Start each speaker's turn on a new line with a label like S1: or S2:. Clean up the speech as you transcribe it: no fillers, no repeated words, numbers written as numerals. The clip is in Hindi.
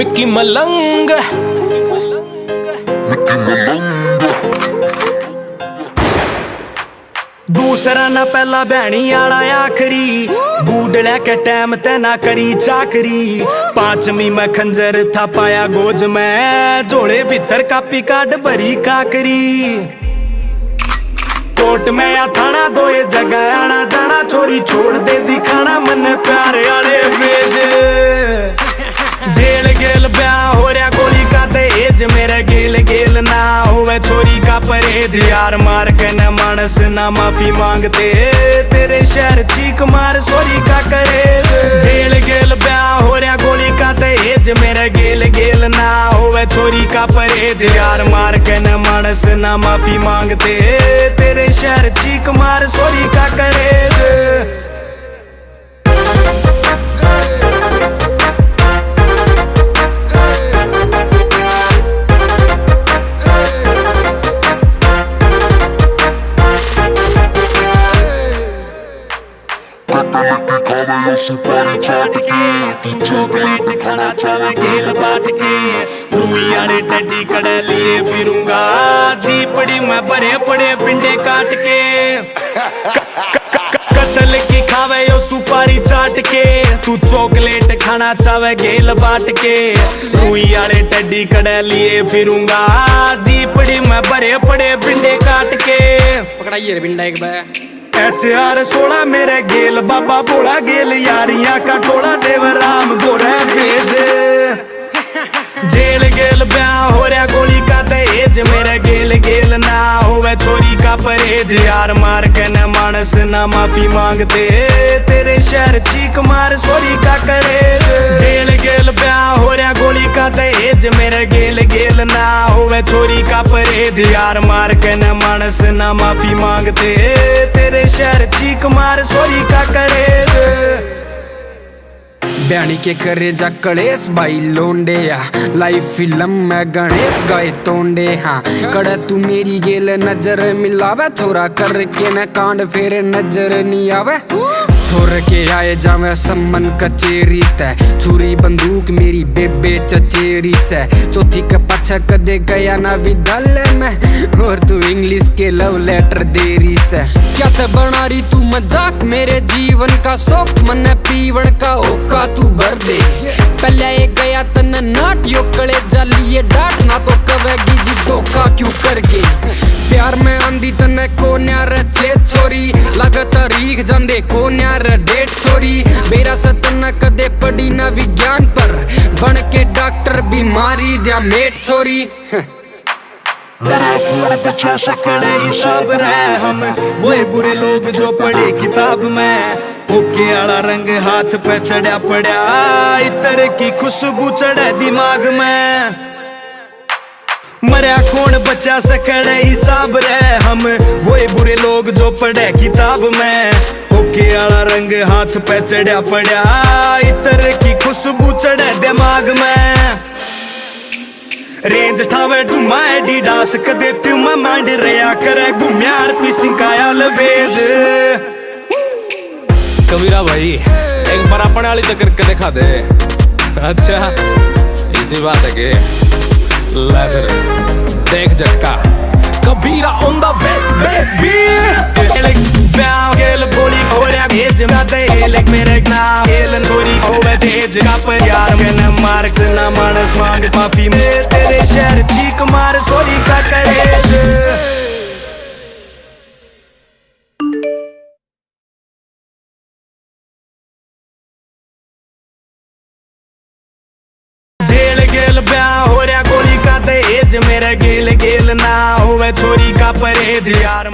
S1: मिकी मलंग दूसरा ना पहला भैनी आला आखरी बूट लैके टैम ते ना करी चाकरी। पांचवी में खंजर था पाया गोज में जोड़े भीतर कापी काट भरी काकरी। कोर्ट में या थाना दो ये जगह आना जाना चोरी छोड़ दे दिखाना मन प्यारे आले भेज। जेल गेल ब्याह हो रहा गोली का दहेज मेरे गेल गेल ना होवे छोरी का परहेज। यार मार के न मानस ना माफी मांगते तेरे शहर चीख मार सोरी का करे। जेल गेल ब्याह हो रहा गोली का दहेज मेरे गेल गेल ना होवे छोरी का परहेज। यार मार के न मानस ना माफी मांगते तेरे शहर चीख मार सोरी का करे। सुपारी चाट के तू चॉकलेट खाना चाहे गेल बाट के। रूई आले टड्डी कड़े लिए फिरूंगा जीपड़ी में भरे पड़े पिंडे काट के। कतल की खावे यो सुपारी चाट के तू चॉकलेट खाना चाहे गेल बाट के। रूई आले टड्डी कड़े लिए फिरूंगा जीपड़ी में भरे पड़े पिंडे काट के।
S2: पकड़ाइए पिंडा एक बार
S1: HR 16 मेरे गेल बाबा बोला गेल यारियां का टोला देव राम गोरे भेज। जेल गेल ब्याह हो रहा गोली का दहेज मेरे गेल गेल ना होवे छोरी का परहेज। यार मार के न मानस ना माफी मांगते तेरे शहर चीख मार सोरी का करे। जेल गेल ब्याह हो रहा गोली का दहेज मेरे गेल गेल ना होवे छोरी का परहेज। यार मार के न मानस ना माफी मांगते तेरे शहर चीख मार सोरी का करे।
S2: ब्याणी के करे जा कलेश भाई लोंडे या लाइव फिल्म में गणेश गाए तोंडे। हाँ कड़े तू मेरी गेल नजर मिलावे छोरा करके न कांड फेरे नजर नहीं आवे। छोड़ के आए जावे सम्मन कचेरी तय छुरी बंदूक मेरी बेबे चचेरी से। चौथी के पाछा कदे गया ना विद्यालय में और तू इंग्लिश के लव लेटर देरी से। क्या ते बना रही तू मजाक मेरे जीवन का शौक मन पीवन का ओका तू भर दे। पहले एक गया तन नाट यो कले जालिए डांट ना तो कवेगी जी धोखा क्यों करके। प्यार में आंधी तने को न्यार चेत छोरी लागत रीख जंदे को न्यार डेट छोरी। मेरा सतन कदे पड़ी ना विज्ञान पर बन के डॉक्टर बीमारी दिया मेट छोरी।
S1: बच्चा सकड़े हिसाब रहे हम वो बुरे लोग जो पढ़े किताब में। ओके आला रंग हाथ पे चढ़ा पड़ा इतर की खुशबू चढ़े दिमाग में। मरिया कौन बच्चा सकड़े हिसाब रहे हम वो बुरे लोग जो पढ़े किताब में। ओके आला रंग हाथ पे चढ़ा पड़ा इतर की खुशबू चढ़े दिमाग में। रेंज ठावे डुमा एडिडास कदे प्यूमा मांड रया करे घुम्यार पीसिंग काया लवेज।
S3: कबीरा भाई एक बार अपने वाली तो करके दिखा दे। अच्छा इसी बात है कि ले फिर देख झटका कबीरा ऑन द वे बेबी। गेल गोली हो रहा भेज ना दे मेरे नाम गेल चोरी होवे तेज का पर यार के न मार के न मानस मांग माफी में तेरे शहर चीख मार सोरी का करे। जेल गेल ब्याह हो रहा गोली का दहेज मेरे गेल गेल ना होवे छोरी का परहेज। यार